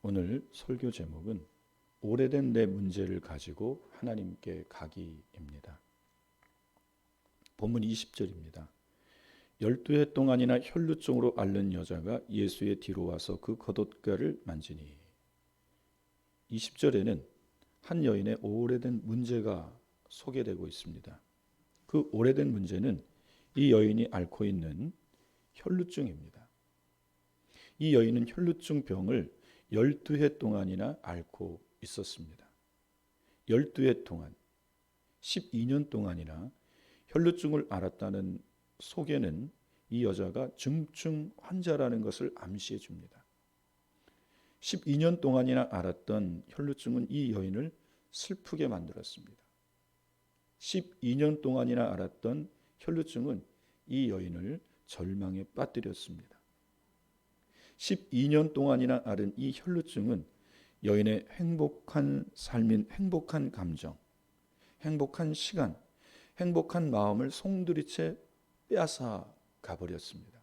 오늘 설교 제목은 오래된 내 문제를 가지고 하나님께 가기입니다. 본문 20절입니다. 12해 동안이나 혈루증으로 앓는 여자가 예수의 뒤로 와서 그 겉옷가를 만지니. 20절에는 한 여인의 오래된 문제가 소개되고 있습니다. 그 오래된 문제는 이 여인이 앓고 있는 혈루증입니다. 이 여인은 혈루증 병을 12해 동안이나 앓고 있었습니다. 12해 동안, 12년 동안이나 혈루증을 앓았다는 소개는 이 여자가 중증 환자라는 것을 암시해 줍니다. 12년 동안이나 앓았던 혈루증은 이 여인을 슬프게 만들었습니다. 12년 동안이나 앓았던 혈루증은 이 여인을 절망에 빠뜨렸습니다. 12년 동안이나 앓은 이 혈루증은 여인의 행복한 삶인 행복한 감정, 행복한 시간, 행복한 마음을 송두리째 빼앗아 가버렸습니다.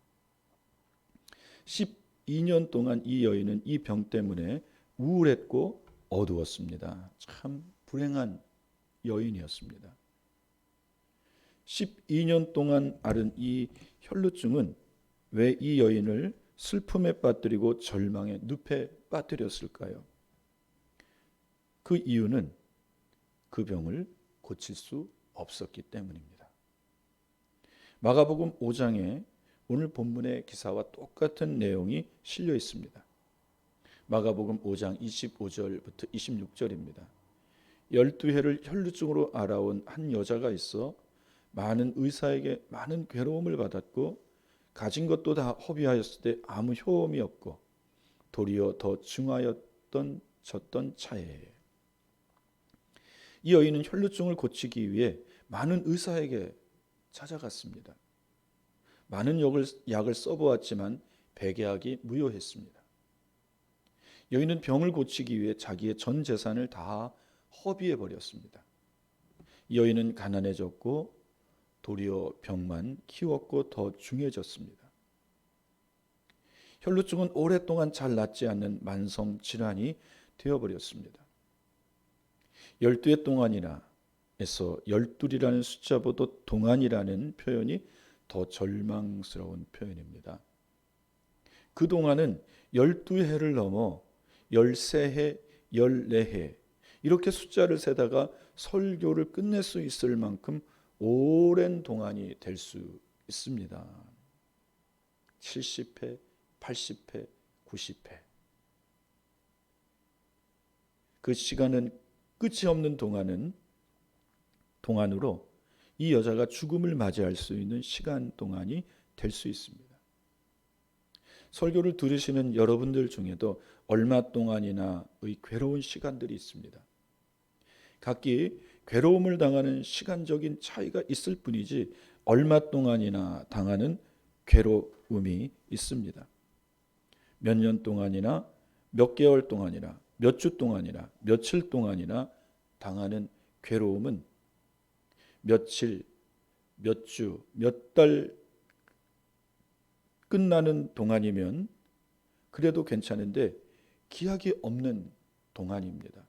12년 동안 이 여인은 이 병 때문에 우울했고 어두웠습니다. 참 불행한 여인이었습니다. 12년 동안 앓은 이 혈루증은 왜 이 여인을 슬픔에 빠뜨리고 절망의 늪에 빠뜨렸을까요? 그 이유는 그 병을 고칠 수 없었기 때문입니다. 마가복음 5장에 오늘 본문의 기사와 똑같은 내용이 실려 있습니다. 마가복음 5장 25절부터 26절입니다. 12해를 혈루증으로 앓아온 한 여자가 있어 많은 의사에게 많은 괴로움을 받았고 가진 것도 다 허비하였을 때 아무 효험이 없고 도리어 더 중하였던 차에 이 여인은 혈루증을 고치기 위해 많은 의사에게 찾아갔습니다. 많은 약을 써보았지만 백약이 무효했습니다. 여인은 병을 고치기 위해 자기의 전 재산을 다 허비해 버렸습니다. 여인은 가난해졌고 도리어 병만 키웠고 더 중해졌습니다. 혈루증은 오랫동안 잘 낫지 않는 만성 질환이 되어버렸습니다. 12해 동안이나 에서 12이라는 숫자보다 동안이라는 표현이 더 절망스러운 표현입니다. 그동안은 12해를 넘어 13해, 14해 이렇게 숫자를 세다가 설교를 끝낼 수 있을 만큼 오랜 동안이 될 수 있습니다. 70회, 80회, 90회. 그 시간은 끝이 없는 동안으로 이 여자가 죽음을 맞이할 수 있는 시간 동안이 될 수 있습니다. 설교를 들으시는 여러분들 중에도 얼마 동안이나의 괴로운 시간들이 있습니다. 각기 괴로움을 당하는 시간적인 차이가 있을 뿐이지 얼마 동안이나 당하는 괴로움이 있습니다. 몇 년 동안이나 몇 개월 동안이나 몇 주 동안이나 며칠 동안이나 당하는 괴로움은 며칠, 몇 주, 몇 달 끝나는 동안이면 그래도 괜찮은데 기약이 없는 동안입니다.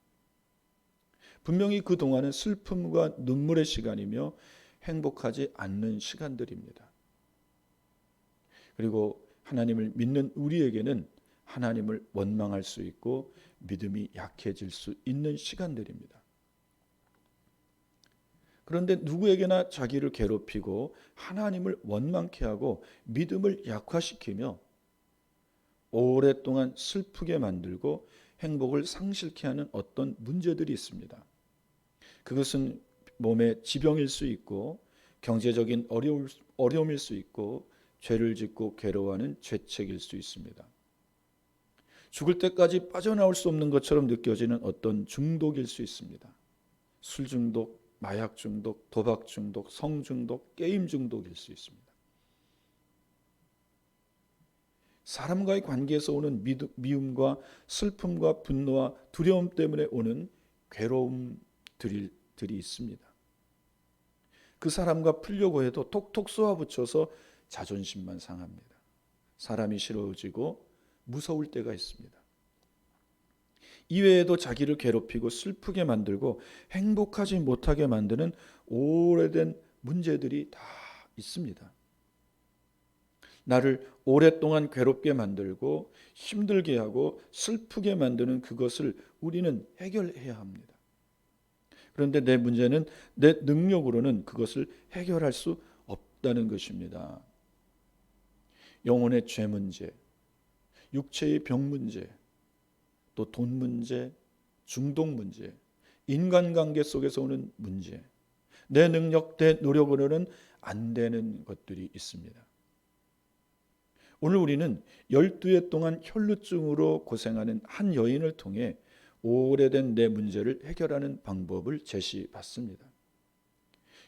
분명히 그 동안은 슬픔과 눈물의 시간이며 행복하지 않는 시간들입니다. 그리고 하나님을 믿는 우리에게는 하나님을 원망할 수 있고 믿음이 약해질 수 있는 시간들입니다. 그런데 누구에게나 자기를 괴롭히고 하나님을 원망케 하고 믿음을 약화시키며 오랫동안 슬프게 만들고 행복을 상실케 하는 어떤 문제들이 있습니다. 그것은 몸의 지병일 수 있고 경제적인 어려움일 수 있고 죄를 짓고 괴로워하는 죄책일 수 있습니다. 죽을 때까지 빠져나올 수 없는 것처럼 느껴지는 어떤 중독일 수 있습니다. 술 중독, 마약 중독, 도박 중독, 성 중독, 게임 중독일 수 있습니다. 사람과의 관계에서 오는 미움과 슬픔과 분노와 두려움 때문에 오는 괴로움들이 있습니다. 그 사람과 풀려고 해도 톡톡 쏘아붙여서 자존심만 상합니다. 사람이 싫어지고 무서울 때가 있습니다. 이외에도 자기를 괴롭히고 슬프게 만들고 행복하지 못하게 만드는 오래된 문제들이 다 있습니다. 나를 오랫동안 괴롭게 만들고 힘들게 하고 슬프게 만드는 그것을 우리는 해결해야 합니다. 그런데 내 문제는 내 능력으로는 그것을 해결할 수 없다는 것입니다. 영혼의 죄 문제, 육체의 병 문제, 또 돈 문제, 중독 문제, 인간관계 속에서 오는 문제, 내 능력, 내 노력으로는 안 되는 것들이 있습니다. 오늘 우리는 12해 동안 혈루증으로 고생하는 한 여인을 통해 오래된 내 문제를 해결하는 방법을 제시받습니다.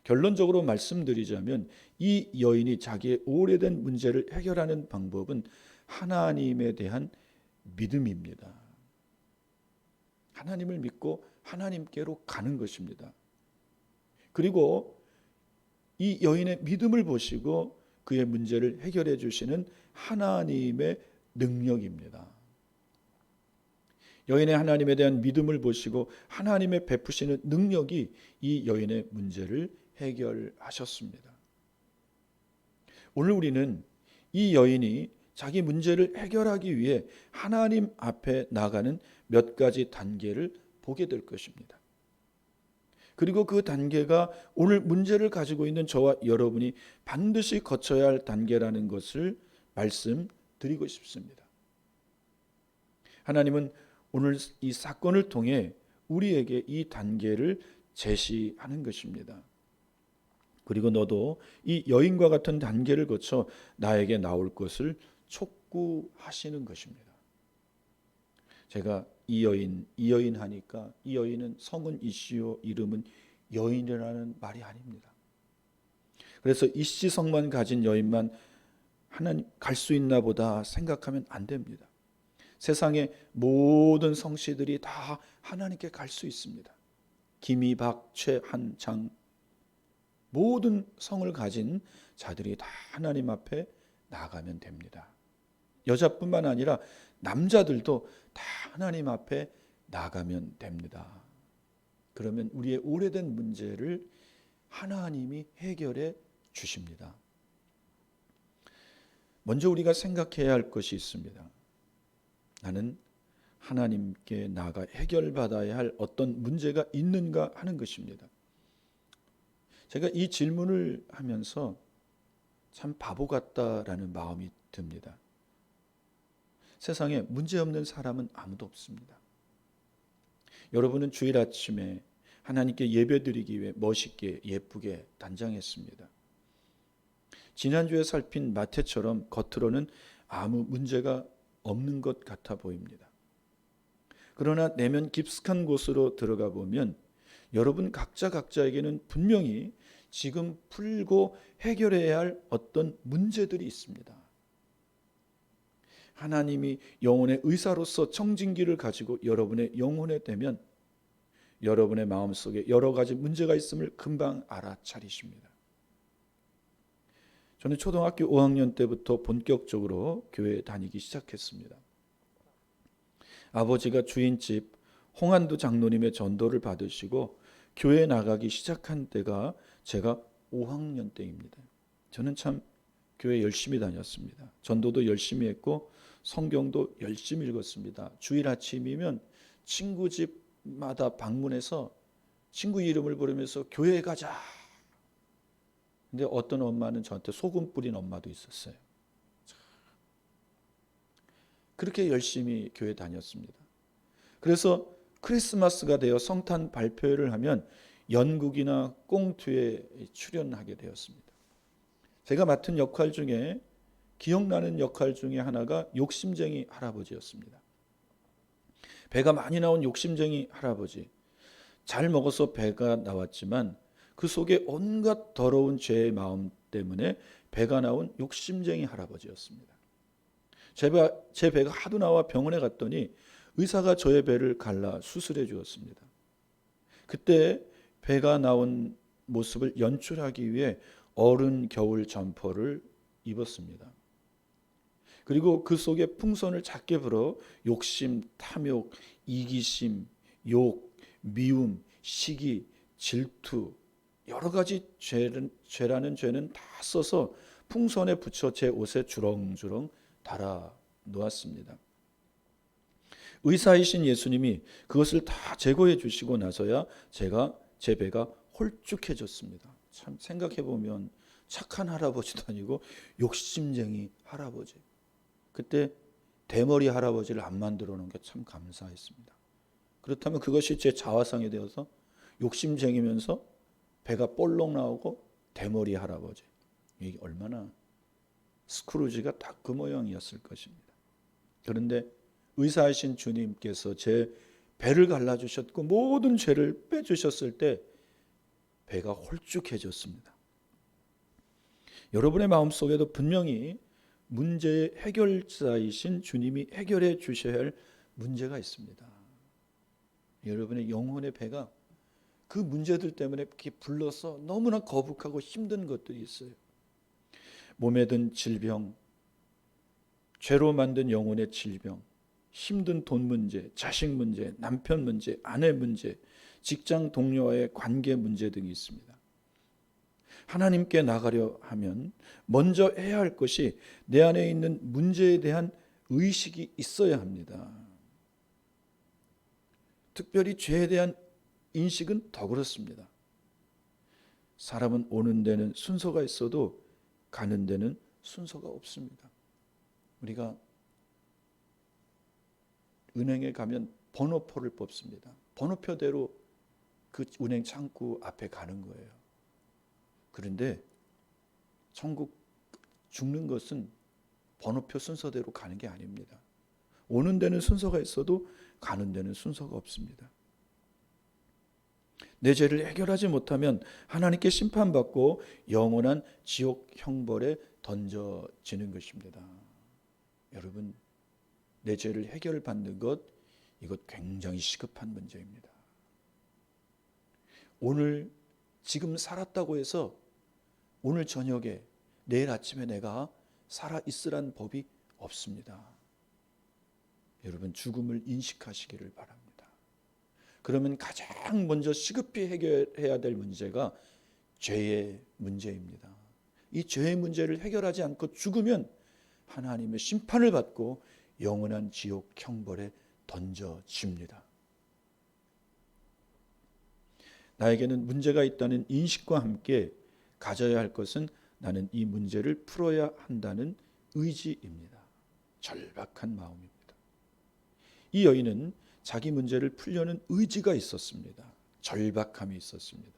결론적으로 말씀드리자면 이 여인이 자기의 오래된 문제를 해결하는 방법은 하나님에 대한 믿음입니다. 하나님을 믿고 하나님께로 가는 것입니다. 그리고 이 여인의 믿음을 보시고 그의 문제를 해결해 주시는 하나님의 능력입니다. 여인의 하나님에 대한 믿음을 보시고 하나님의 베푸시는 능력이 이 여인의 문제를 해결하셨습니다. 오늘 우리는 이 여인이 자기 문제를 해결하기 위해 하나님 앞에 나가는 몇 가지 단계를 보게 될 것입니다. 그리고 그 단계가 오늘 문제를 가지고 있는 저와 여러분이 반드시 거쳐야 할 단계라는 것을 말씀드리고 싶습니다. 하나님은 오늘 이 사건을 통해 우리에게 이 단계를 제시하는 것입니다. 그리고 너도 이 여인과 같은 단계를 거쳐 나에게 나올 것을 촉구하시는 것입니다. 제가 이 여인 하니까 이 여인은 성은 이씨요 이름은 여인이라는 말이 아닙니다. 그래서 이씨 성만 가진 여인만 하나님 갈 수 있나 보다 생각하면 안 됩니다. 세상의 모든 성씨들이 다 하나님께 갈 수 있습니다. 김이, 박, 최, 한, 장 모든 성을 가진 자들이 다 하나님 앞에 나가면 됩니다. 여자뿐만 아니라 남자들도 다 하나님 앞에 나가면 됩니다. 그러면 우리의 오래된 문제를 하나님이 해결해 주십니다. 먼저 우리가 생각해야 할 것이 있습니다. 나는 하나님께 나가 해결받아야 할 어떤 문제가 있는가 하는 것입니다. 제가 이 질문을 하면서 참 바보 같다라는 마음이 듭니다. 세상에 문제 없는 사람은 아무도 없습니다. 여러분은 주일 아침에 하나님께 예배드리기 위해 멋있게 예쁘게 단장했습니다. 지난주에 살핀 마태처럼 겉으로는 아무 문제가 없는 것 같아 보입니다. 그러나 내면 깊숙한 곳으로 들어가 보면 여러분 각자에게는 분명히 지금 풀고 해결해야 할 어떤 문제들이 있습니다. 하나님이 영혼의 의사로서 청진기를 가지고 여러분의 영혼에 대면 여러분의 마음속에 여러 가지 문제가 있음을 금방 알아차리십니다. 저는 초등학교 5학년 때부터 본격적으로 교회에 다니기 시작했습니다. 아버지가 주인집 홍한두 장로님의 전도를 받으시고 교회에 나가기 시작한 때가 제가 5학년 때입니다. 저는 참 교회 열심히 다녔습니다. 전도도 열심히 했고 성경도 열심히 읽었습니다. 주일 아침이면 친구 집마다 방문해서 친구 이름을 부르면서 교회 가자. 근데 어떤 엄마는 저한테 소금 뿌린 엄마도 있었어요. 그렇게 열심히 교회 다녔습니다. 그래서 크리스마스가 되어 성탄 발표회를 하면 연극이나 꽁트에 출연하게 되었습니다. 제가 맡은 역할 중에 기억나는 역할 중에 하나가 욕심쟁이 할아버지였습니다. 배가 많이 나온 욕심쟁이 할아버지. 잘 먹어서 배가 나왔지만 그 속에 온갖 더러운 죄의 마음 때문에 배가 나온 욕심쟁이 할아버지였습니다. 제 배가 하도 나와 병원에 갔더니 의사가 저의 배를 갈라 수술해 주었습니다. 그때 배가 나온 모습을 연출하기 위해 어른 겨울 점퍼를 입었습니다. 그리고 그 속에 풍선을 작게 불어 욕심, 탐욕, 이기심, 욕, 미움, 시기, 질투, 여러 가지 죄라는 죄는 다 써서 풍선에 붙여 제 옷에 주렁주렁 달아 놓았습니다. 의사이신 예수님이 그것을 다 제거해 주시고 나서야 제 배가 홀쭉해졌습니다. 참 생각해 보면 착한 할아버지도 아니고 욕심쟁이 할아버지. 그때 대머리 할아버지를 안 만들어 놓은 게 참 감사했습니다. 그렇다면 그것이 제 자화상이 되어서 욕심쟁이면서 배가 볼록 나오고 대머리 할아버지. 이게 얼마나 스크루지가 딱 그 모양이었을 것입니다. 그런데 의사하신 주님께서 제 배를 갈라주셨고 모든 죄를 빼주셨을 때 배가 홀쭉해졌습니다. 여러분의 마음속에도 분명히 문제의 해결자이신 주님이 해결해 주셔야 할 문제가 있습니다. 여러분의 영혼의 배가 그 문제들 때문에 이렇게 불러서 너무나 거북하고 힘든 것들이 있어요. 몸에 든 질병, 죄로 만든 영혼의 질병, 힘든 돈 문제, 자식 문제, 남편 문제, 아내 문제, 직장 동료와의 관계 문제 등이 있습니다. 하나님께 나가려 하면 먼저 해야 할 것이 내 안에 있는 문제에 대한 의식이 있어야 합니다. 특별히 죄에 대한 인식은 더 그렇습니다. 사람은 오는 데는 순서가 있어도 가는 데는 순서가 없습니다. 우리가 은행에 가면 번호표를 뽑습니다. 번호표대로 그 은행 창구 앞에 가는 거예요. 그런데 천국 죽는 것은 번호표 순서대로 가는 게 아닙니다. 오는 데는 순서가 있어도 가는 데는 순서가 없습니다. 내 죄를 해결하지 못하면 하나님께 심판받고 영원한 지옥 형벌에 던져지는 것입니다. 여러분, 내 죄를 해결받는 것, 이것 굉장히 시급한 문제입니다. 오늘 지금 살았다고 해서 오늘 저녁에 내일 아침에 내가 살아있으란 법이 없습니다. 여러분, 죽음을 인식하시기를 바랍니다. 그러면 가장 먼저 시급히 해결해야 될 문제가 죄의 문제입니다. 이 죄의 문제를 해결하지 않고 죽으면 하나님의 심판을 받고 영원한 지옥 형벌에 던져집니다. 나에게는 문제가 있다는 인식과 함께 가져야 할 것은 나는 이 문제를 풀어야 한다는 의지입니다. 절박한 마음입니다. 이 여인은 자기 문제를 풀려는 의지가 있었습니다. 절박함이 있었습니다.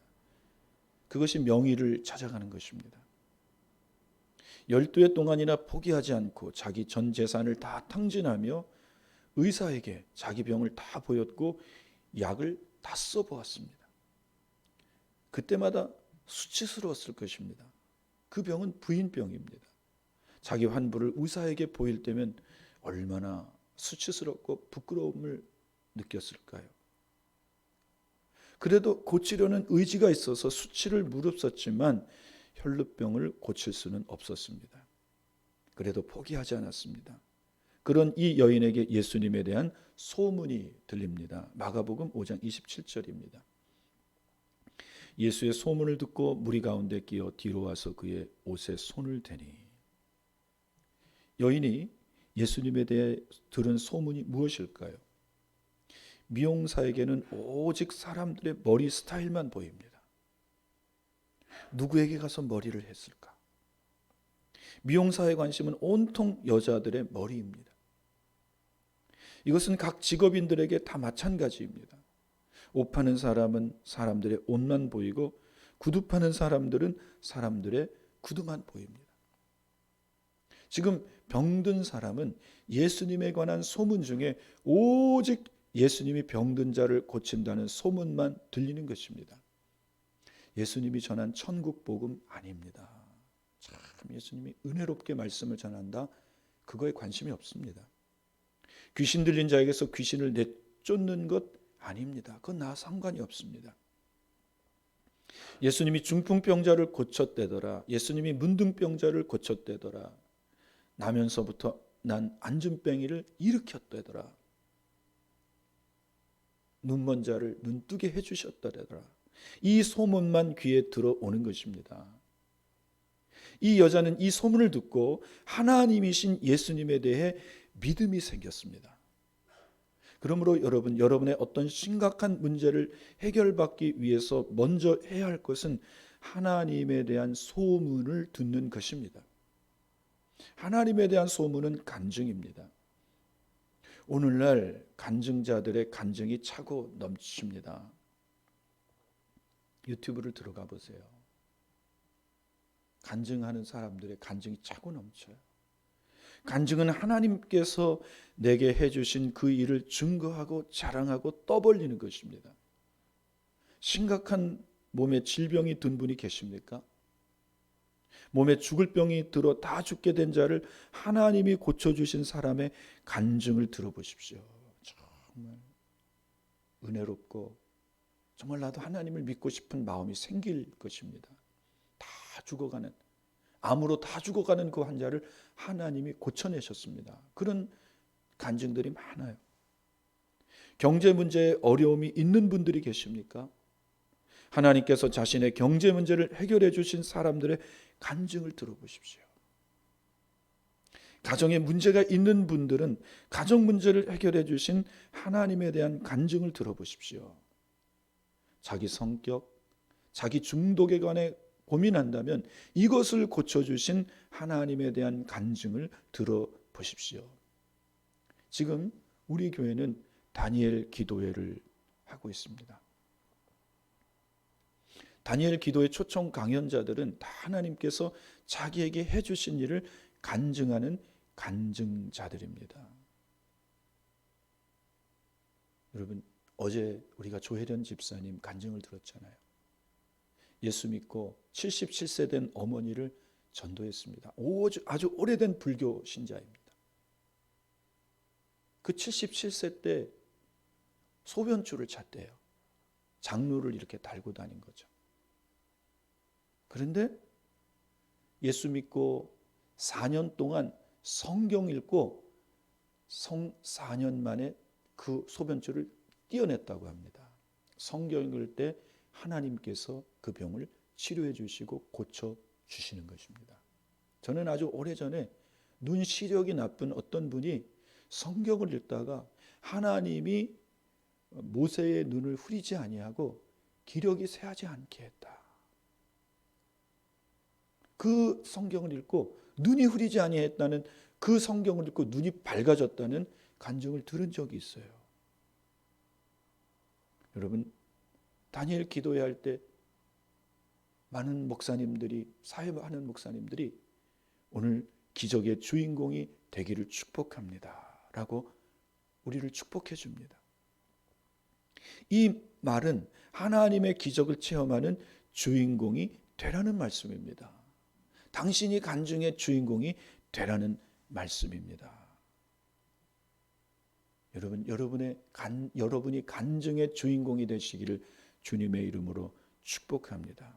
그것이 명의를 찾아가는 것입니다. 12해 동안이나 포기하지 않고 자기 전 재산을 다 탕진하며 의사에게 자기 병을 다 보였고 약을 다 써보았습니다. 그때마다 수치스러웠을 것입니다. 그 병은 부인병입니다. 자기 환부를 의사에게 보일 때면 얼마나 수치스럽고 부끄러움을 느꼈을까요? 그래도 고치려는 의지가 있어서 수치를 무릅썼지만 혈루병을 고칠 수는 없었습니다. 그래도 포기하지 않았습니다. 그런 이 여인에게 예수님에 대한 소문이 들립니다. 마가복음 5장 27절입니다. 예수의 소문을 듣고 무리 가운데 끼어 뒤로 와서 그의 옷에 손을 대니. 여인이 예수님에 대해 들은 소문이 무엇일까요? 미용사에게는 오직 사람들의 머리 스타일만 보입니다. 누구에게 가서 머리를 했을까? 미용사의 관심은 온통 여자들의 머리입니다. 이것은 각 직업인들에게 다 마찬가지입니다. 옷 파는 사람은 사람들의 옷만 보이고 구두 파는 사람들은 사람들의 구두만 보입니다. 지금 병든 사람은 예수님에 관한 소문 중에 오직 예수님이 병든 자를 고친다는 소문만 들리는 것입니다. 예수님이 전한 천국 복음 아닙니다. 참 예수님이 은혜롭게 말씀을 전한다, 그거에 관심이 없습니다. 귀신 들린 자에게서 귀신을 내쫓는 것 아닙니다. 그건 나와 상관이 없습니다. 예수님이 중풍병자를 고쳤대더라, 예수님이 문둥병자를 고쳤대더라, 나면서부터 난 안진뱅이를 일으켰다더라. 눈먼 자를 눈뜨게 해주셨다더라. 이 소문만 귀에 들어오는 것입니다. 이 여자는 이 소문을 듣고 하나님이신 예수님에 대해 믿음이 생겼습니다. 그러므로 여러분, 여러분의 어떤 심각한 문제를 해결받기 위해서 먼저 해야 할 것은 하나님에 대한 소문을 듣는 것입니다. 하나님에 대한 소문은 간증입니다. 오늘날 간증자들의 간증이 차고 넘칩니다. 유튜브를 들어가 보세요. 간증하는 사람들의 간증이 차고 넘쳐요. 간증은 하나님께서 내게 해주신 그 일을 증거하고 자랑하고 떠벌리는 것입니다. 심각한 몸에 질병이 든 분이 계십니까? 몸에 죽을 병이 들어 다 죽게 된 자를 하나님이 고쳐주신 사람의 간증을 들어보십시오. 정말 은혜롭고 정말 나도 하나님을 믿고 싶은 마음이 생길 것입니다. 다 죽어가는, 암으로 다 죽어가는 그 환자를 하나님이 고쳐내셨습니다. 그런 간증들이 많아요. 경제 문제에 어려움이 있는 분들이 계십니까? 하나님께서 자신의 경제 문제를 해결해 주신 사람들의 간증을 들어보십시오. 가정에 문제가 있는 분들은 가정 문제를 해결해 주신 하나님에 대한 간증을 들어보십시오. 자기 성격, 자기 중독에 관해 고민한다면 이것을 고쳐주신 하나님에 대한 간증을 들어보십시오. 지금 우리 교회는 다니엘 기도회를 하고 있습니다. 다니엘 기도회 초청 강연자들은 다 하나님께서 자기에게 해주신 일을 간증하는 간증자들입니다. 여러분, 어제 우리가 조혜련 집사님 간증을 들었잖아요. 예수 믿고 77세 된 어머니를 전도했습니다. 아주 오래된 불교 신자입니다. 그 77세 때 소변줄을 찼대요. 장루를 이렇게 달고 다닌 거죠. 그런데 예수 믿고 4년 동안 성경 읽고 4년 만에 그 소변줄을 떼어냈다고 합니다. 성경 읽을 때 하나님께서 그 병을 치료해 주시고 고쳐 주시는 것입니다. 저는 아주 오래전에 눈 시력이 나쁜 어떤 분이 성경을 읽다가 하나님이 모세의 눈을 후리지 아니하고 기력이 쇠하지 않게 했다. 그 성경을 읽고 눈이 흐리지 아니했다는, 그 성경을 읽고 눈이 밝아졌다는 간증을 들은 적이 있어요. 여러분, 다니엘 기도회 할 때 많은 목사님들이, 사회하는 목사님들이 오늘 기적의 주인공이 되기를 축복합니다 라고 우리를 축복해 줍니다. 이 말은 하나님의 기적을 체험하는 주인공이 되라는 말씀입니다. 당신이 간증의 주인공이 되라는 말씀입니다. 여러분, 여러분이 간증의 주인공이 되시기를 주님의 이름으로 축복합니다.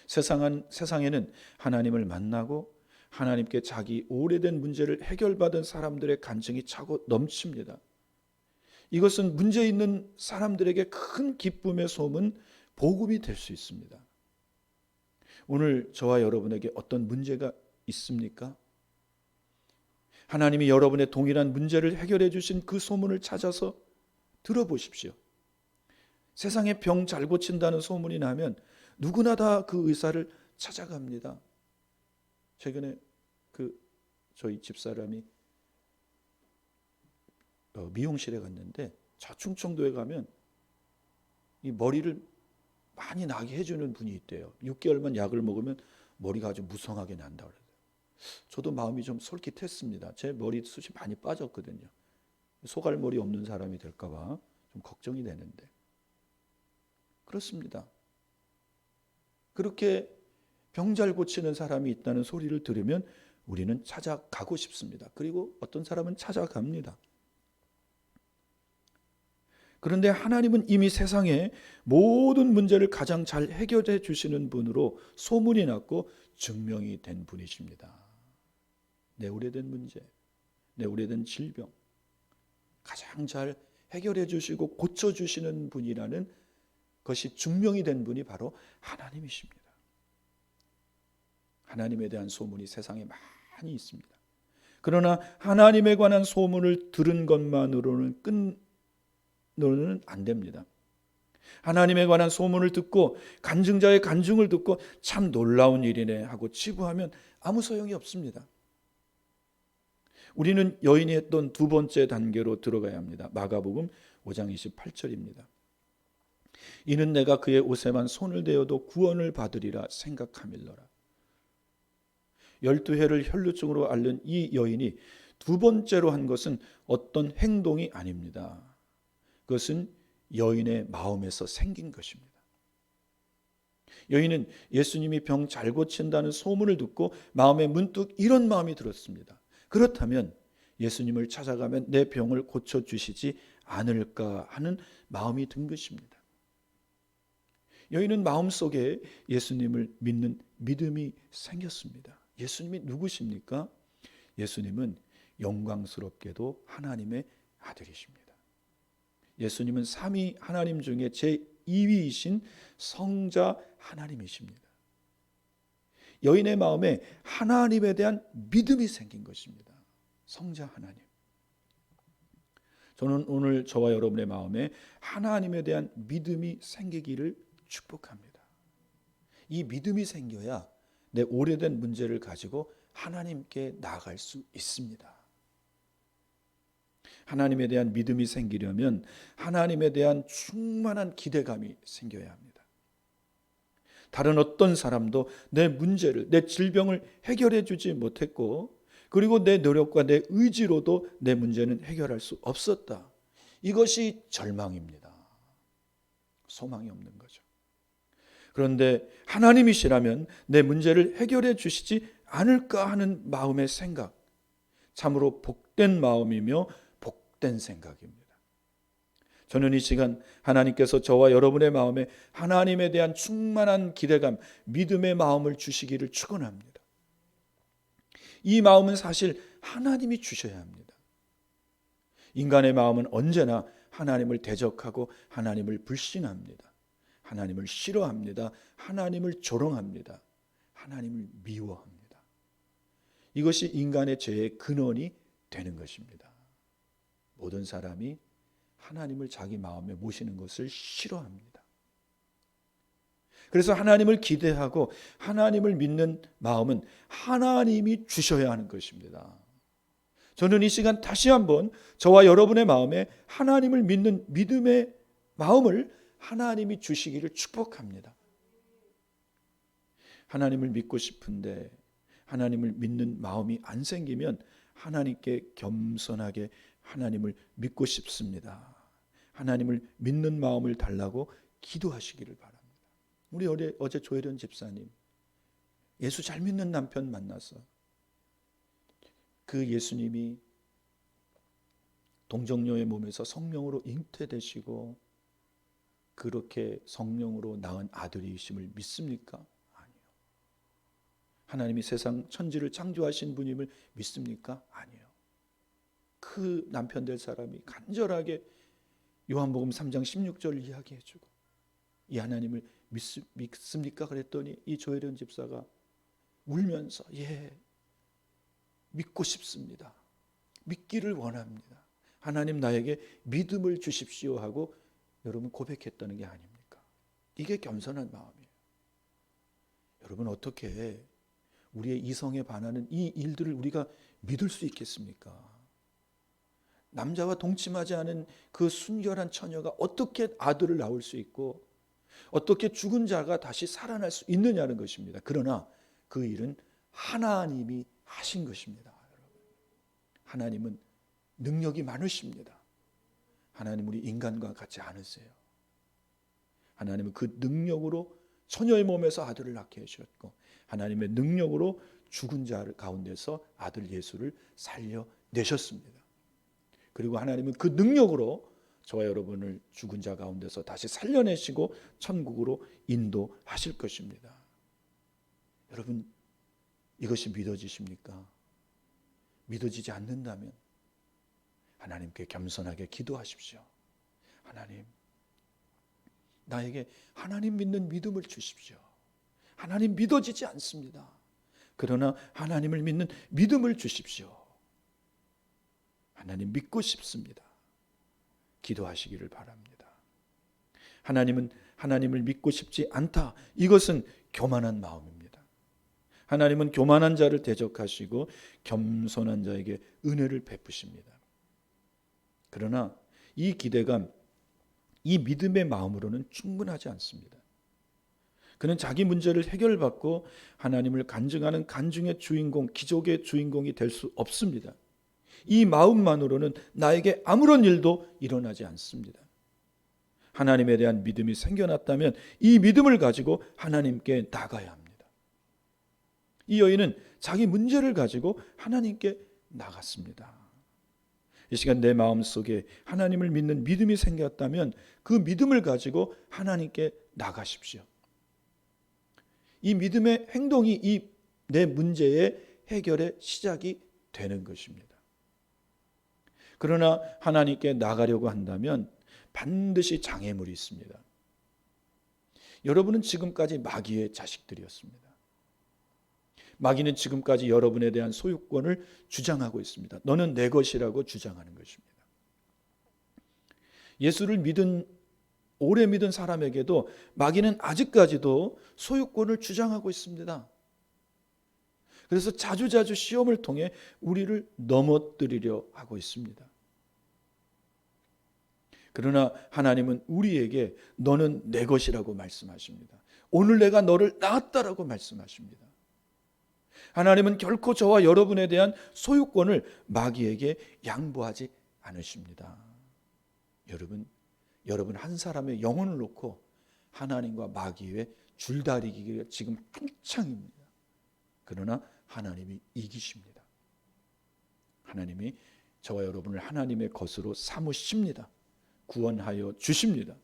세상에는 하나님을 만나고 하나님께 자기 오래된 문제를 해결받은 사람들의 간증이 차고 넘칩니다. 이것은 문제 있는 사람들에게 큰 기쁨의 소문, 복음이 될 수 있습니다. 오늘 저와 여러분에게 어떤 문제가 있습니까? 하나님이 여러분의 동일한 문제를 해결해 주신 그 소문을 찾아서 들어보십시오. 세상에 병 잘 고친다는 소문이 나면 누구나 다 그 의사를 찾아갑니다. 최근에 저희 집사람이 미용실에 갔는데, 저 충청도에 가면 이 머리를 많이 나게 해주는 분이 있대요. 6개월만 약을 먹으면 머리가 아주 무성하게 난다고 그래요. 저도 마음이 좀 솔깃했습니다. 제 머리숱이 많이 빠졌거든요. 소갈머리 없는 사람이 될까 봐 좀 걱정이 되는데. 그렇습니다. 그렇게 병 잘 고치는 사람이 있다는 소리를 들으면 우리는 찾아가고 싶습니다. 그리고 어떤 사람은 찾아갑니다. 그런데 하나님은 이미 세상의 모든 문제를 가장 잘 해결해 주시는 분으로 소문이 났고 증명이 된 분이십니다. 내 오래된 문제, 내 오래된 질병 가장 잘 해결해 주시고 고쳐 주시는 분이라는 것이 증명이 된 분이 바로 하나님이십니다. 하나님에 대한 소문이 세상에 많이 있습니다. 그러나 하나님에 관한 소문을 들은 것만으로는 안 됩니다. 하나님에 관한 소문을 듣고 간증자의 간증을 듣고 참 놀라운 일이네 하고 치부하면 아무 소용이 없습니다. 우리는 여인이 했던 두 번째 단계로 들어가야 합니다. 마가복음 5장 28절입니다. 이는 내가 그의 옷에만 손을 대어도 구원을 받으리라 생각함일러라. 12해를 혈루증으로 앓는 이 여인이 두 번째로 한 것은 어떤 행동이 아닙니다. 그것은 여인의 마음에서 생긴 것입니다. 여인은 예수님이 병 잘 고친다는 소문을 듣고 마음에 문득 이런 마음이 들었습니다. 그렇다면 예수님을 찾아가면 내 병을 고쳐주시지 않을까 하는 마음이 든 것입니다. 여인은 마음속에 예수님을 믿는 믿음이 생겼습니다. 예수님이 누구십니까? 예수님은 영광스럽게도 하나님의 아들이십니다. 예수님은 삼위 하나님 중에 제2위이신 성자 하나님이십니다. 여인의 마음에 하나님에 대한 믿음이 생긴 것입니다. 성자 하나님. 저는 오늘 저와 여러분의 마음에 하나님에 대한 믿음이 생기기를 축복합니다. 이 믿음이 생겨야 내 오래된 문제를 가지고 하나님께 나아갈 수 있습니다. 하나님에 대한 믿음이 생기려면 하나님에 대한 충만한 기대감이 생겨야 합니다. 다른 어떤 사람도 내 문제를, 내 질병을 해결해 주지 못했고, 그리고 내 노력과 내 의지로도 내 문제는 해결할 수 없었다. 이것이 절망입니다. 소망이 없는 거죠. 그런데 하나님이시라면 내 문제를 해결해 주시지 않을까 하는 마음의 생각, 참으로 복된 마음이며 복된 생각입니다. 저는 이 시간 하나님께서 저와 여러분의 마음에 하나님에 대한 충만한 기대감, 믿음의 마음을 주시기를 축원합니다. 이 마음은 사실 하나님이 주셔야 합니다. 인간의 마음은 언제나 하나님을 대적하고 하나님을 불신합니다. 하나님을 싫어합니다. 하나님을 조롱합니다. 하나님을 미워합니다. 이것이 인간의 죄의 근원이 되는 것입니다. 모든 사람이 하나님을 자기 마음에 모시는 것을 싫어합니다. 그래서 하나님을 기대하고 하나님을 믿는 마음은 하나님이 주셔야 하는 것입니다. 저는 이 시간 다시 한번 저와 여러분의 마음에 하나님을 믿는 믿음의 마음을 하나님이 주시기를 축복합니다. 하나님을 믿고 싶은데 하나님을 믿는 마음이 안 생기면 하나님께 겸손하게 하나님을 믿고 싶습니다. 하나님을 믿는 마음을 달라고 기도하시기를 바랍니다. 우리 어제 조혜련 집사님 예수 잘 믿는 남편 만나서 그 예수님이 동정녀의 몸에서 성령으로 잉태되시고 그렇게 성령으로 낳은 아들이심을 믿습니까? 아니요. 하나님이 세상 천지를 창조하신 분임을 믿습니까? 아니요. 그 남편 될 사람이 간절하게 요한복음 3장 16절 이야기해주고 이 하나님을 믿습니까? 그랬더니 이 조혜련 집사가 울면서 믿고 싶습니다. 믿기를 원합니다. 하나님 나에게 믿음을 주십시오 하고 여러분 고백했다는 게 아닙니까? 이게 겸손한 마음이에요. 여러분 어떻게 우리의 이성에 반하는 이 일들을 우리가 믿을 수 있겠습니까? 남자와 동침하지 않은 그 순결한 처녀가 어떻게 아들을 낳을 수 있고 어떻게 죽은 자가 다시 살아날 수 있느냐는 것입니다. 그러나 그 일은 하나님이 하신 것입니다. 하나님은 능력이 많으십니다. 하나님 우리 인간과 같지 않으세요. 하나님은 그 능력으로 처녀의 몸에서 아들을 낳게 하셨고 하나님의 능력으로 죽은 자 가운데서 아들 예수를 살려내셨습니다. 그리고 하나님은 그 능력으로 저와 여러분을 죽은 자 가운데서 다시 살려내시고 천국으로 인도하실 것입니다. 여러분 이것이 믿어지십니까? 믿어지지 않는다면 하나님께 겸손하게 기도하십시오. 하나님, 나에게 하나님 믿는 믿음을 주십시오. 하나님 믿어지지 않습니다. 그러나 하나님을 믿는 믿음을 주십시오. 하나님 믿고 싶습니다. 기도하시기를 바랍니다. 하나님은 하나님을 믿고 싶지 않다. 이것은 교만한 마음입니다. 하나님은 교만한 자를 대적하시고 겸손한 자에게 은혜를 베푸십니다. 그러나 이 기대감, 이 믿음의 마음으로는 충분하지 않습니다. 그는 자기 문제를 해결받고 하나님을 간증하는 간증의 주인공, 기적의 주인공이 될 수 없습니다. 이 마음만으로는 나에게 아무런 일도 일어나지 않습니다. 하나님에 대한 믿음이 생겨났다면 이 믿음을 가지고 하나님께 나가야 합니다. 이 여인은 자기 문제를 가지고 하나님께 나갔습니다. 이 시간 내 마음속에 하나님을 믿는 믿음이 생겼다면 그 믿음을 가지고 하나님께 나가십시오. 이 믿음의 행동이 이 내 문제의 해결의 시작이 되는 것입니다. 그러나 하나님께 나가려고 한다면 반드시 장애물이 있습니다. 여러분은 지금까지 마귀의 자식들이었습니다. 마귀는 지금까지 여러분에 대한 소유권을 주장하고 있습니다. 너는 내 것이라고 주장하는 것입니다. 예수를 오래 믿은 사람에게도 마귀는 아직까지도 소유권을 주장하고 있습니다. 그래서 자주자주 시험을 통해 우리를 넘어뜨리려 하고 있습니다. 그러나 하나님은 우리에게 너는 내 것이라고 말씀하십니다. 오늘 내가 너를 낳았다라고 말씀하십니다. 하나님은 결코 저와 여러분에 대한 소유권을 마귀에게 양보하지 않으십니다. 여러분 한 사람의 영혼을 놓고 하나님과 마귀의 줄다리기가 지금 한창입니다. 그러나 하나님이 이기십니다. 하나님이 저와 여러분을 하나님의 것으로 삼으십니다. 구원하여 주십니다.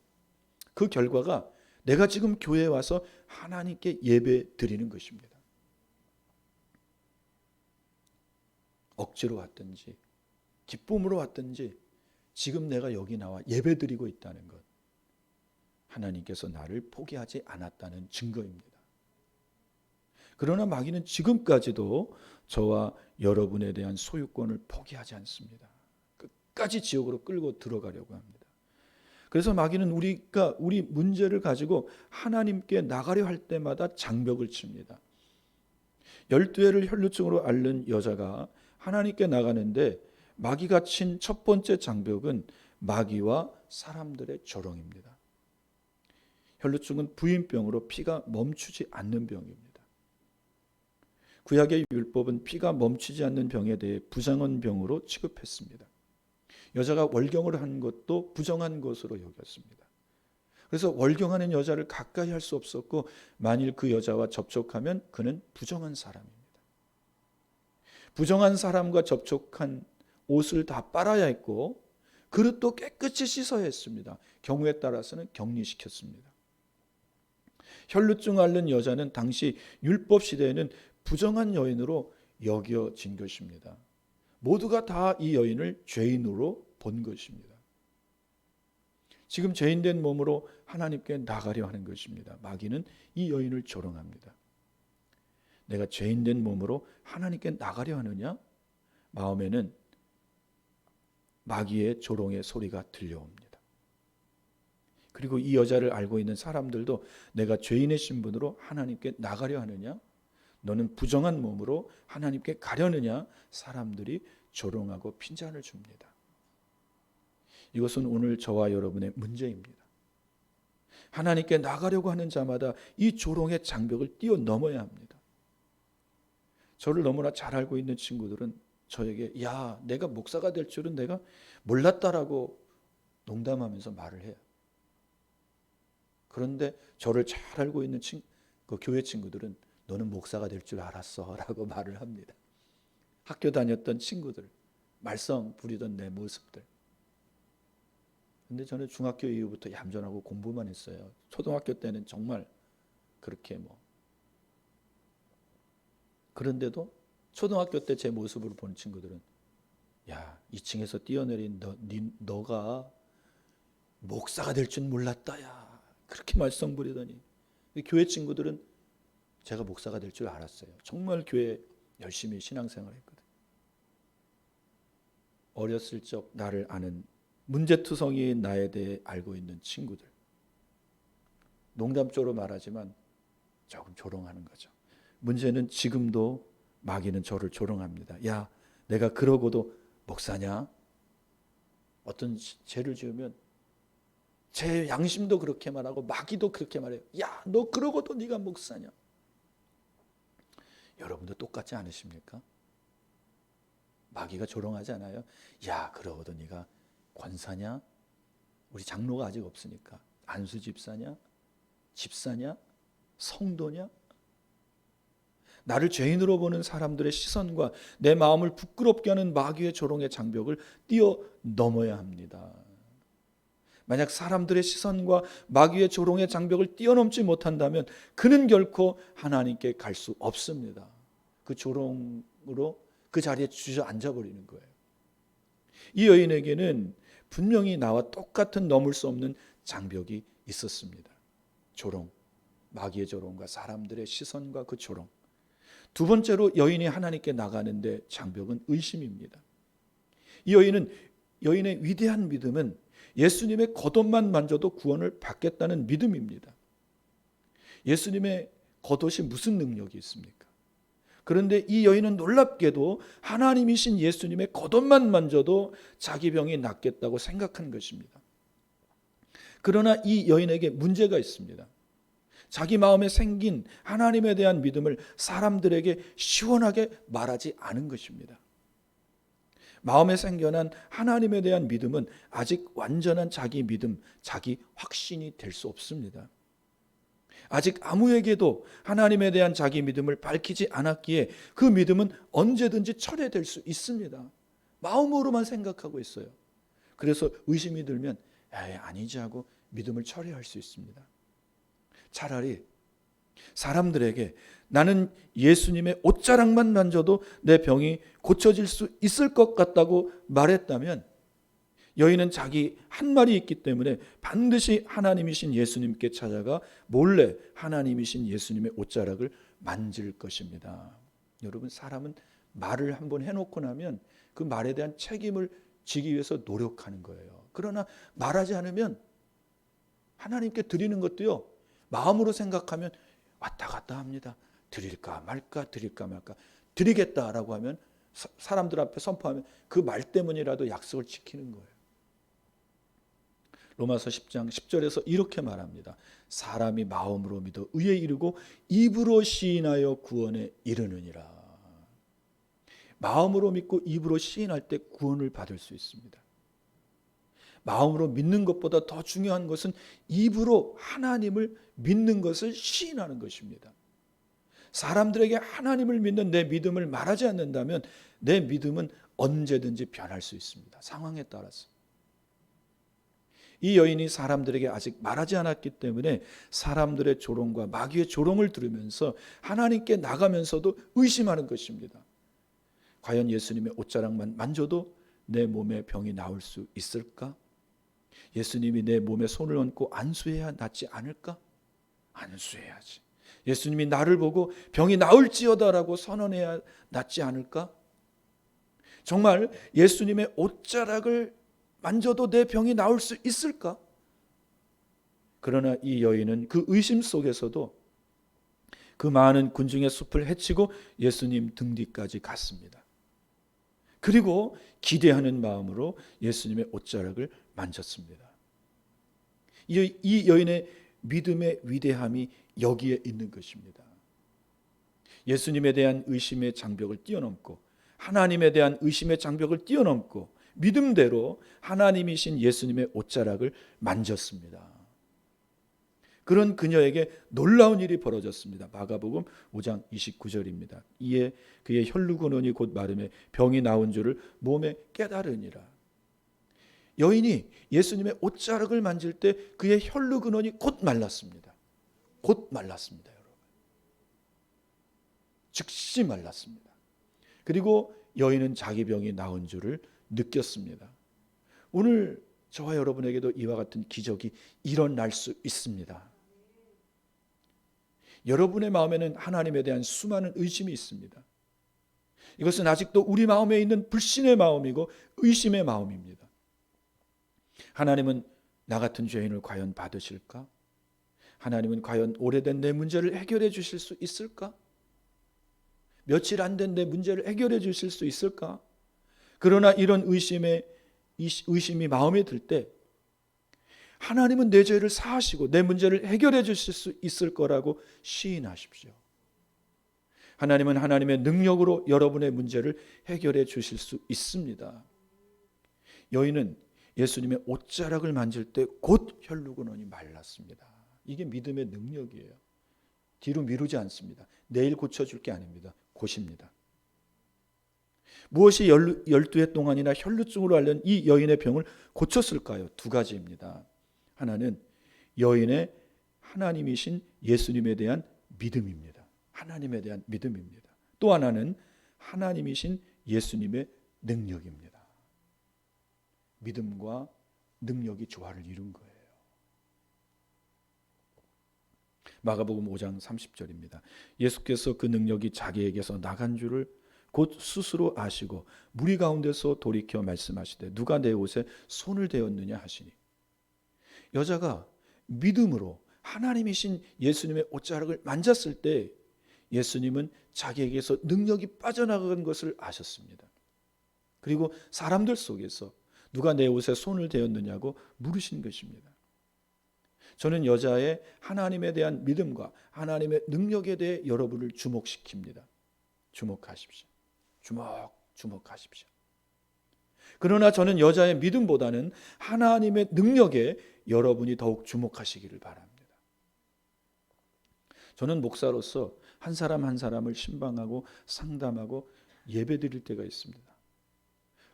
그 결과가 내가 지금 교회에 와서 하나님께 예배 드리는 것입니다. 억지로 왔든지 기쁨으로 왔든지 지금 내가 여기 나와 예배 드리고 있다는 것, 하나님께서 나를 포기하지 않았다는 증거입니다. 그러나 마귀는 지금까지도 저와 여러분에 대한 소유권을 포기하지 않습니다. 끝까지 지옥으로 끌고 들어가려고 합니다. 그래서 마귀는 우리 문제를 가지고 하나님께 나가려 할 때마다 장벽을 칩니다. 12회를 혈루증으로 앓는 여자가 하나님께 나가는데 마귀가 친 첫 번째 장벽은 마귀와 사람들의 조롱입니다. 혈루증은 부인병으로 피가 멈추지 않는 병입니다. 구약의 율법은 피가 멈추지 않는 병에 대해 부정한 병으로 취급했습니다. 여자가 월경을 한 것도 부정한 것으로 여겼습니다. 그래서 월경하는 여자를 가까이 할 수 없었고 만일 그 여자와 접촉하면 그는 부정한 사람입니다. 부정한 사람과 접촉한 옷을 다 빨아야 했고 그릇도 깨끗이 씻어야 했습니다. 경우에 따라서는 격리시켰습니다. 혈루증 앓는 여자는 당시 율법 시대에는 부정한 여인으로 여겨진 것입니다. 모두가 다 이 여인을 죄인으로 본 것입니다. 지금 죄인된 몸으로 하나님께 나가려 하는 것입니다. 마귀는 이 여인을 조롱합니다. 내가 죄인된 몸으로 하나님께 나가려 하느냐? 마음에는 마귀의 조롱의 소리가 들려옵니다. 그리고 이 여자를 알고 있는 사람들도 내가 죄인의 신분으로 하나님께 나가려 하느냐? 너는 부정한 몸으로 하나님께 가려느냐? 사람들이 조롱하고 핀잔을 줍니다. 이것은 오늘 저와 여러분의 문제입니다. 하나님께 나가려고 하는 자마다 이 조롱의 장벽을 뛰어넘어야 합니다. 저를 너무나 잘 알고 있는 친구들은 저에게 야, 내가 목사가 될 줄은 내가 몰랐다라고 농담하면서 말을 해요. 그런데 저를 잘 알고 있는 그 교회 친구들은 너는 목사가 될 줄 알았어 라고 말을 합니다. 학교 다녔던 친구들, 말썽 부리던 내 모습들. 근데 저는 중학교 이후부터 얌전하고 공부만 했어요. 초등학교 때는 정말 그렇게 그런데도 초등학교 때 제 모습을 본 친구들은 야, 2층에서 뛰어내린 너가 목사가 될 줄 몰랐다. 야, 그렇게 말썽 부리더니 교회 친구들은 제가 목사가 될 줄 알았어요. 정말 교회 열심히 신앙생활 했거든. 어렸을 적 나를 아는 문제투성이인 나에 대해 알고 있는 친구들. 농담조로 말하지만 조금 조롱하는 거죠. 문제는 지금도 마귀는 저를 조롱합니다. 야, 내가 그러고도 목사냐? 어떤 죄를 지으면 제 양심도 그렇게 말하고 마귀도 그렇게 말해요. 야, 너 그러고도 네가 목사냐? 여러분도 똑같지 않으십니까? 마귀가 조롱하지 않아요? 야, 그러고도 네가 권사냐? 우리 장로가 아직 없으니까 안수 집사냐? 집사냐? 성도냐? 나를 죄인으로 보는 사람들의 시선과 내 마음을 부끄럽게 하는 마귀의 조롱의 장벽을 뛰어넘어야 합니다. 만약 사람들의 시선과 마귀의 조롱의 장벽을 뛰어넘지 못한다면 그는 결코 하나님께 갈 수 없습니다. 그 조롱으로 그 자리에 주저앉아 버리는 거예요. 이 여인에게는 분명히 나와 똑같은 넘을 수 없는 장벽이 있었습니다. 조롱, 마귀의 조롱과 사람들의 시선과 그 조롱. 두 번째로 여인이 하나님께 나가는데 장벽은 의심입니다. 이 여인의 위대한 믿음은 예수님의 겉옷만 만져도 구원을 받겠다는 믿음입니다. 예수님의 겉옷이 무슨 능력이 있습니까? 그런데 이 여인은 놀랍게도 하나님이신 예수님의 겉옷만 만져도 자기 병이 낫겠다고 생각한 것입니다. 그러나 이 여인에게 문제가 있습니다. 자기 마음에 생긴 하나님에 대한 믿음을 사람들에게 시원하게 말하지 않은 것입니다. 마음에 생겨난 하나님에 대한 믿음은 아직 완전한 자기 믿음, 자기 확신이 될 수 없습니다. 아직 아무에게도 하나님에 대한 자기 믿음을 밝히지 않았기에 그 믿음은 언제든지 철회될 수 있습니다. 마음으로만 생각하고 있어요. 그래서 의심이 들면 아니지 하고 믿음을 철회할 수 있습니다. 차라리 사람들에게 나는 예수님의 옷자락만 만져도 내 병이 고쳐질 수 있을 것 같다고 말했다면 여인은 자기 한 말이 있기 때문에 반드시 하나님이신 예수님께 찾아가 몰래 하나님이신 예수님의 옷자락을 만질 것입니다. 여러분, 사람은 말을 한번 해놓고 나면 그 말에 대한 책임을 지기 위해서 노력하는 거예요. 그러나 말하지 않으면 하나님께 드리는 것도요, 마음으로 생각하면 왔다 갔다 합니다. 드릴까 말까 드릴까 말까. 드리겠다라고 하면 사람들 앞에 선포하면 그 말 때문이라도 약속을 지키는 거예요. 로마서 10장 10절에서 이렇게 말합니다. 사람이 마음으로 믿어 의에 이르고 입으로 시인하여 구원에 이르느니라. 마음으로 믿고 입으로 시인할 때 구원을 받을 수 있습니다. 마음으로 믿는 것보다 더 중요한 것은 입으로 하나님을 믿는 것을 시인하는 것입니다. 사람들에게 하나님을 믿는 내 믿음을 말하지 않는다면 내 믿음은 언제든지 변할 수 있습니다. 상황에 따라서. 이 여인이 사람들에게 아직 말하지 않았기 때문에 사람들의 조롱과 마귀의 조롱을 들으면서 하나님께 나가면서도 의심하는 것입니다. 과연 예수님의 옷자락만 만져도 내 몸의 병이 나을 수 있을까? 예수님이 내 몸에 손을 얹고 안수해야 낫지 않을까? 안수해야지. 예수님이 나를 보고 병이 나을지어다라고 선언해야 낫지 않을까? 정말 예수님의 옷자락을 만져도 내 병이 나을 수 있을까? 그러나 이 여인은 그 의심 속에서도 그 많은 군중의 숲을 헤치고 예수님 등 뒤까지 갔습니다. 그리고 기대하는 마음으로 예수님의 옷자락을 만졌습니다. 이 여인의 믿음의 위대함이 여기에 있는 것입니다. 예수님에 대한 의심의 장벽을 뛰어넘고 하나님에 대한 의심의 장벽을 뛰어넘고 믿음대로 하나님이신 예수님의 옷자락을 만졌습니다. 그런 그녀에게 놀라운 일이 벌어졌습니다. 마가복음 5장 29절입니다. 이에 그의 혈루근원이 곧 마름에 병이 나온 줄을 몸에 깨달으니라. 여인이 예수님의 옷자락을 만질 때 그의 혈루근원이 곧 말랐습니다. 곧 말랐습니다, 여러분. 즉시 말랐습니다. 그리고 여인은 자기 병이 나은 줄을 느꼈습니다. 오늘 저와 여러분에게도 이와 같은 기적이 일어날 수 있습니다. 여러분의 마음에는 하나님에 대한 수많은 의심이 있습니다. 이것은 아직도 우리 마음에 있는 불신의 마음이고 의심의 마음입니다. 하나님은 나 같은 죄인을 과연 받으실까? 하나님은 과연 오래된 내 문제를 해결해 주실 수 있을까? 며칠 안 된 내 문제를 해결해 주실 수 있을까? 그러나 이런 의심이 마음에 들 때 하나님은 내 죄를 사하시고 내 문제를 해결해 주실 수 있을 거라고 시인하십시오. 하나님은 하나님의 능력으로 여러분의 문제를 해결해 주실 수 있습니다. 여인은 예수님의 옷자락을 만질 때 곧 혈루근원이 말랐습니다. 이게 믿음의 능력이에요. 뒤로 미루지 않습니다. 내일 고쳐줄 게 아닙니다. 곧입니다. 무엇이 12해 동안이나 혈루증으로 앓는 이 여인의 병을 고쳤을까요? 두 가지입니다. 하나는 여인의 하나님이신 예수님에 대한 믿음입니다. 하나님에 대한 믿음입니다. 또 하나는 하나님이신 예수님의 능력입니다. 믿음과 능력이 조화를 이룬 거예요. 마가복음 5장 30절입니다. 예수께서 그 능력이 자기에게서 나간 줄을 곧 스스로 아시고 무리 가운데서 돌이켜 말씀하시되 누가 내 옷에 손을 대었느냐 하시니, 여자가 믿음으로 하나님이신 예수님의 옷자락을 만졌을 때 예수님은 자기에게서 능력이 빠져나간 것을 아셨습니다. 그리고 사람들 속에서 누가 내 옷에 손을 대었느냐고 물으신 것입니다. 저는 여자의 하나님에 대한 믿음과 하나님의 능력에 대해 여러분을 주목시킵니다. 주목하십시오. 주목하십시오. 그러나 저는 여자의 믿음보다는 하나님의 능력에 여러분이 더욱 주목하시기를 바랍니다. 저는 목사로서 한 사람 한 사람을 신방하고 상담하고 예배드릴 때가 있습니다.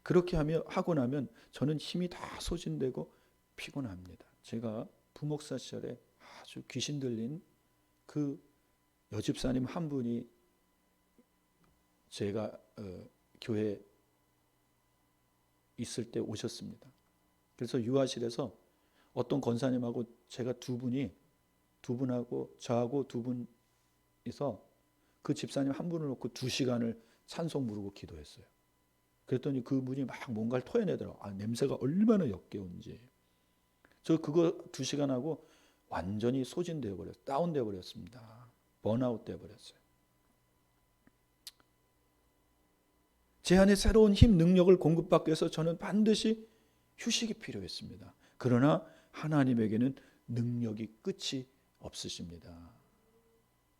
그렇게 하고 나면 저는 힘이 다 소진되고 피곤합니다. 제가 부목사 시절에 아주 귀신 들린 그 여집사님 한 분이 제가 교회에 있을 때 오셨습니다. 그래서 유아실에서 어떤 권사님하고 제가 두 분하고 저하고 두 분이서 그 집사님 한 분을 놓고 2시간을 찬송 부르고 기도했어요. 그랬더니 그분이 막 뭔가를 토해내더라고요. 냄새가 얼마나 역겨운지. 저 그거 2시간 하고 완전히 소진되어 버렸어요. 다운되어 버렸습니다. 번아웃 되어 버렸어요. 제 안에 새로운 힘, 능력을 공급받기 위해서 저는 반드시 휴식이 필요했습니다. 그러나 하나님에게는 능력이 끝이 없으십니다.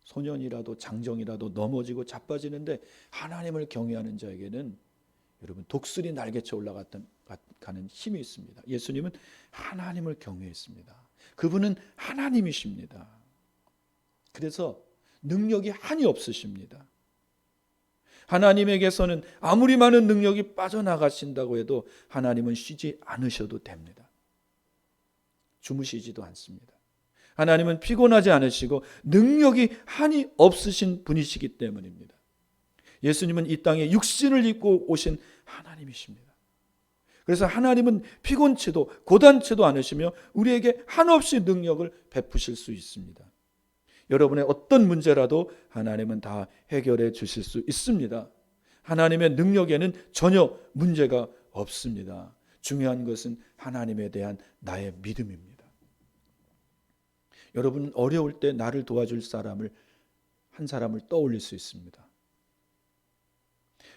소년이라도 장정이라도 넘어지고 자빠지는데 하나님을 경외하는 자에게는 여러분 독수리 날개쳐 올라가는 힘이 있습니다. 예수님은 하나님을 경외했습니다. 그분은 하나님이십니다. 그래서 능력이 한이 없으십니다. 하나님에게서는 아무리 많은 능력이 빠져나가신다고 해도 하나님은 쉬지 않으셔도 됩니다. 주무시지도 않습니다. 하나님은 피곤하지 않으시고 능력이 한이 없으신 분이시기 때문입니다. 예수님은 이 땅에 육신을 입고 오신 하나님이십니다. 그래서 하나님은 피곤치도 고단치도 않으시며 우리에게 한없이 능력을 베푸실 수 있습니다. 여러분의 어떤 문제라도 하나님은 다 해결해 주실 수 있습니다. 하나님의 능력에는 전혀 문제가 없습니다. 중요한 것은 하나님에 대한 나의 믿음입니다. 여러분은 어려울 때 나를 도와줄 한 사람을 떠올릴 수 있습니다.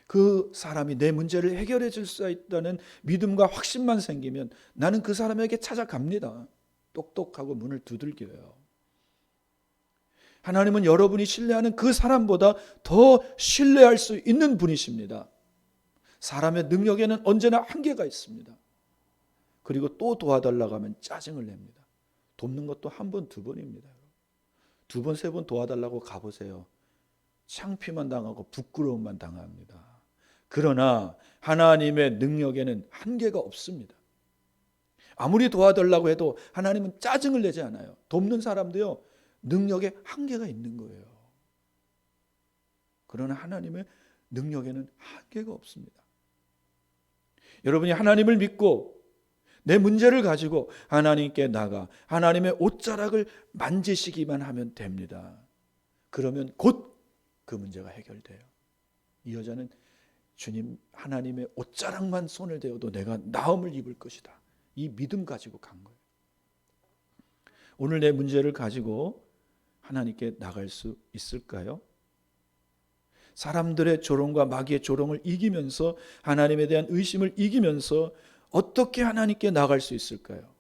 그 사람이 내 문제를 해결해 줄 수 있다는 믿음과 확신만 생기면 나는 그 사람에게 찾아갑니다. 똑똑하고 문을 두들겨요. 하나님은 여러분이 신뢰하는 그 사람보다 더 신뢰할 수 있는 분이십니다. 사람의 능력에는 언제나 한계가 있습니다. 그리고 또 도와달라고 하면 짜증을 냅니다. 돕는 것도 한 번, 두 번입니다. 2번, 3번 도와달라고 가보세요. 창피만 당하고 부끄러움만 당합니다. 그러나 하나님의 능력에는 한계가 없습니다. 아무리 도와달라고 해도 하나님은 짜증을 내지 않아요. 돕는 사람도요, 능력에 한계가 있는 거예요. 그러나 하나님의 능력에는 한계가 없습니다. 여러분이 하나님을 믿고 내 문제를 가지고 하나님께 나가 하나님의 옷자락을 만지시기만 하면 됩니다. 그러면 곧 그 문제가 해결돼요. 이 여자는 주님 하나님의 옷자락만 손을 대어도 내가 나음을 입을 것이다. 이 믿음 가지고 간 거예요. 오늘 내 문제를 가지고 하나님께 나갈 수 있을까요? 사람들의 조롱과 마귀의 조롱을 이기면서 하나님에 대한 의심을 이기면서 어떻게 하나님께 나갈 수 있을까요?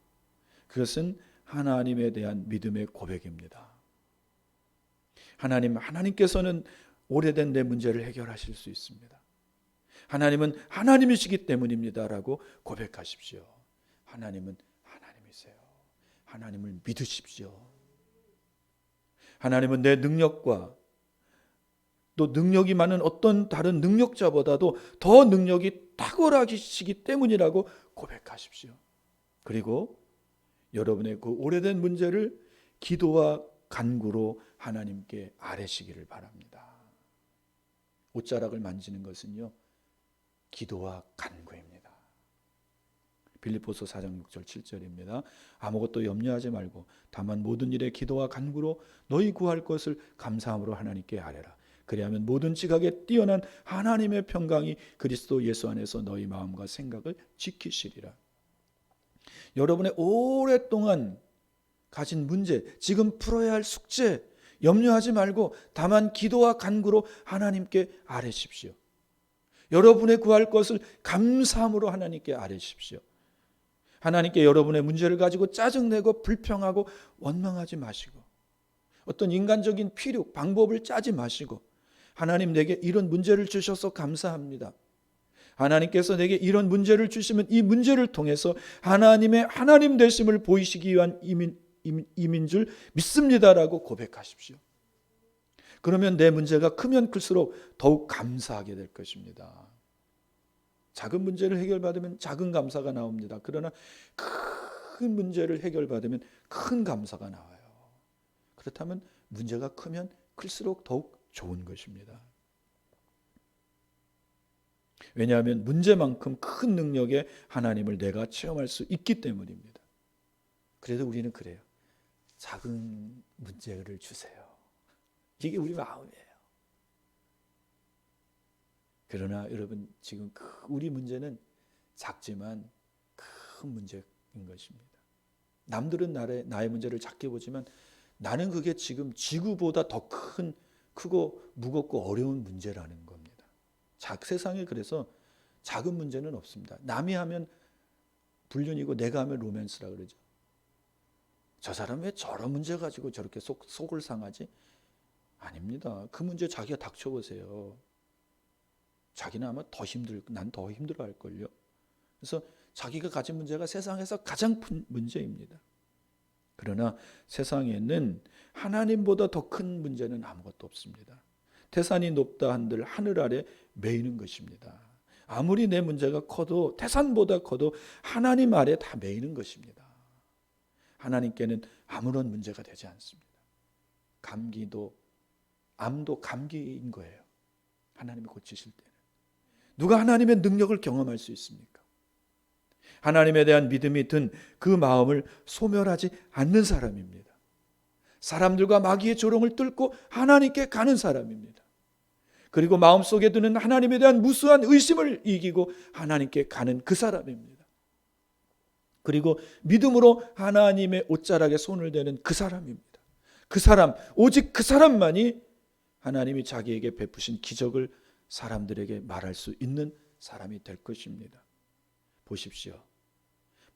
그것은 하나님에 대한 믿음의 고백입니다. 하나님께서는 오래된 내 문제를 해결하실 수 있습니다. 하나님은 하나님이시기 때문입니다라고 고백하십시오. 하나님은 하나님이세요. 하나님을 믿으십시오. 하나님은 내 능력과 또 능력이 많은 어떤 다른 능력자보다도 더 능력이 탁월하시기 때문이라고 고백하십시오. 그리고 여러분의 그 오래된 문제를 기도와 간구로 하나님께 아뢰시기를 바랍니다. 옷자락을 만지는 것은요, 기도와 간구입니다. 빌립보서 4장 6절 7절입니다. 아무것도 염려하지 말고 다만 모든 일에 기도와 간구로 너희 구할 것을 감사함으로 하나님께 아뢰라. 그리하면 모든 지각에 뛰어난 하나님의 평강이 그리스도 예수 안에서 너희 마음과 생각을 지키시리라. 여러분의 오랫동안 가진 문제, 지금 풀어야 할 숙제 염려하지 말고 다만 기도와 간구로 하나님께 아뢰십시오. 여러분의 구할 것을 감사함으로 하나님께 아뢰십시오. 하나님께 여러분의 문제를 가지고 짜증내고 불평하고 원망하지 마시고 어떤 인간적인 필요, 방법을 짜지 마시고 하나님 내게 이런 문제를 주셔서 감사합니다. 하나님께서 내게 이런 문제를 주시면 이 문제를 통해서 하나님의 하나님 되심을 보이시기 위한 임인 줄 믿습니다라고 고백하십시오. 그러면 내 문제가 크면 클수록 더욱 감사하게 될 것입니다. 작은 문제를 해결받으면 작은 감사가 나옵니다. 그러나 큰 문제를 해결받으면 큰 감사가 나와요. 그렇다면 문제가 크면 클수록 더욱 좋은 것입니다. 왜냐하면 문제만큼 큰 능력의 하나님을 내가 체험할 수 있기 때문입니다. 그래도 우리는 그래요. 작은 문제를 주세요. 이게 우리 마음이에요. 그러나 여러분 지금 우리 문제는 작지만 큰 문제인 것입니다. 남들은 나의 문제를 작게 보지만 나는 그게 지금 지구보다 더 크고 무겁고 어려운 문제라는 겁니다. 세상에 그래서 작은 문제는 없습니다. 남이 하면 불륜이고 내가 하면 로맨스라 그러죠. 저 사람 왜 저런 문제 가지고 저렇게 속을 상하지? 아닙니다. 그 문제 자기가 닥쳐보세요. 자기는 아마 난 더 힘들어 할걸요. 그래서 자기가 가진 문제가 세상에서 가장 큰 문제입니다. 그러나 세상에는 하나님보다 더 큰 문제는 아무것도 없습니다. 태산이 높다 한들 하늘 아래 매이는 것입니다. 아무리 내 문제가 커도 태산보다 커도 하나님 아래 다 매이는 것입니다. 하나님께는 아무런 문제가 되지 않습니다. 암도 감기인 거예요. 하나님이 고치실 때는. 누가 하나님의 능력을 경험할 수 있습니까? 하나님에 대한 믿음이 든 그 마음을 소멸하지 않는 사람입니다. 사람들과 마귀의 조롱을 뚫고 하나님께 가는 사람입니다. 그리고 마음속에 드는 하나님에 대한 무수한 의심을 이기고 하나님께 가는 그 사람입니다. 그리고 믿음으로 하나님의 옷자락에 손을 대는 그 사람입니다. 그 사람, 오직 그 사람만이 하나님이 자기에게 베푸신 기적을 사람들에게 말할 수 있는 사람이 될 것입니다. 보십시오.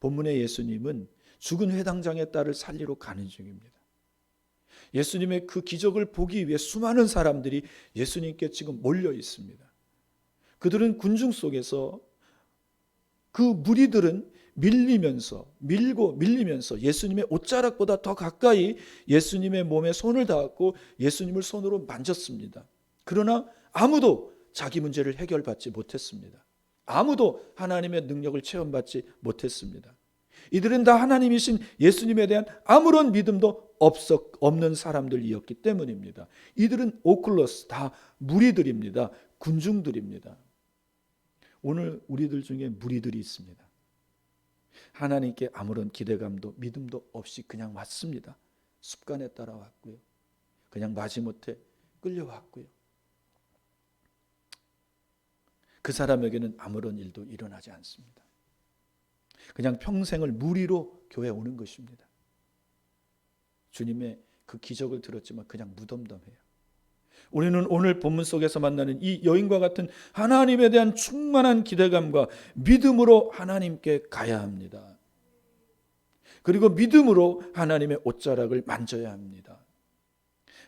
본문의 예수님은 죽은 회당장의 딸을 살리러 가는 중입니다. 예수님의 그 기적을 보기 위해 수많은 사람들이 예수님께 지금 몰려 있습니다. 그들은 군중 속에서 그 무리들은 밀리면서 예수님의 옷자락보다 더 가까이 예수님의 몸에 손을 닿았고 예수님을 손으로 만졌습니다. 그러나 아무도 자기 문제를 해결받지 못했습니다. 아무도 하나님의 능력을 체험받지 못했습니다. 이들은 다 하나님이신 예수님에 대한 아무런 믿음도 없는 사람들이었기 때문입니다. 이들은 오클러스, 다 무리들입니다. 군중들입니다. 오늘 우리들 중에 무리들이 있습니다. 하나님께 아무런 기대감도 믿음도 없이 그냥 왔습니다. 습관에 따라 왔고요. 그냥 마지못해 끌려왔고요. 그 사람에게는 아무런 일도 일어나지 않습니다. 그냥 평생을 무리로 교회에 오는 것입니다. 주님의 그 기적을 들었지만 그냥 무덤덤해요. 우리는 오늘 본문 속에서 만나는 이 여인과 같은 하나님에 대한 충만한 기대감과 믿음으로 하나님께 가야 합니다. 그리고 믿음으로 하나님의 옷자락을 만져야 합니다.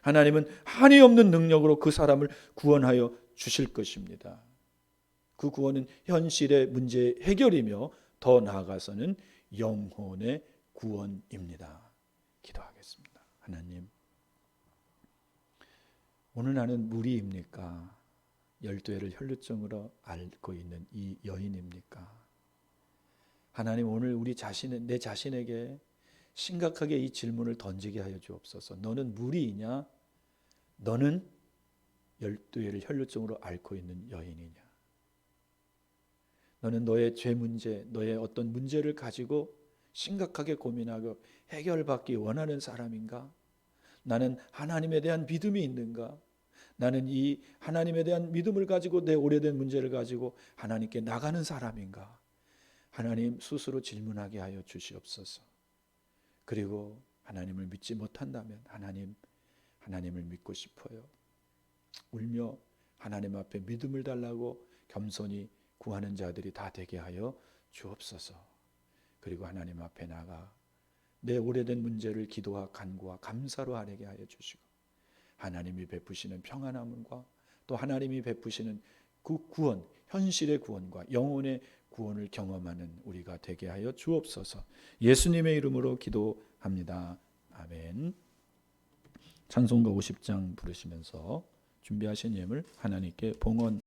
하나님은 한이 없는 능력으로 그 사람을 구원하여 주실 것입니다. 그 구원은 현실의 문제 해결이며 더 나아가서는 영혼의 구원입니다. 기도하겠습니다. 하나님, 오늘 나는 무리입니까? 12해를 혈루증으로 앓고 있는 이 여인입니까? 하나님, 오늘 내 자신에게 심각하게 이 질문을 던지게 하여 주옵소서. 너는 무리이냐? 너는 12해를 혈루증으로 앓고 있는 여인이냐? 너는 너의 죄 문제, 너의 어떤 문제를 가지고 심각하게 고민하고 해결받기 원하는 사람인가? 나는 하나님에 대한 믿음이 있는가? 나는 이 하나님에 대한 믿음을 가지고 내 오래된 문제를 가지고 하나님께 나가는 사람인가? 하나님 스스로 질문하게 하여 주시옵소서. 그리고 하나님을 믿지 못한다면 하나님을 믿고 싶어요. 울며 하나님 앞에 믿음을 달라고 겸손히 구하는 자들이 다 되게 하여 주옵소서. 그리고 하나님 앞에 나가 내 오래된 문제를 기도와 간구와 감사로 아뢰게 하여 주시고 하나님이 베푸시는 평안함과 또 하나님이 베푸시는 그 구원, 현실의 구원과 영혼의 구원을 경험하는 우리가 되게 하여 주옵소서. 예수님의 이름으로 기도합니다. 아멘. 찬송가 50장 부르시면서 준비하신 예물 하나님께 봉헌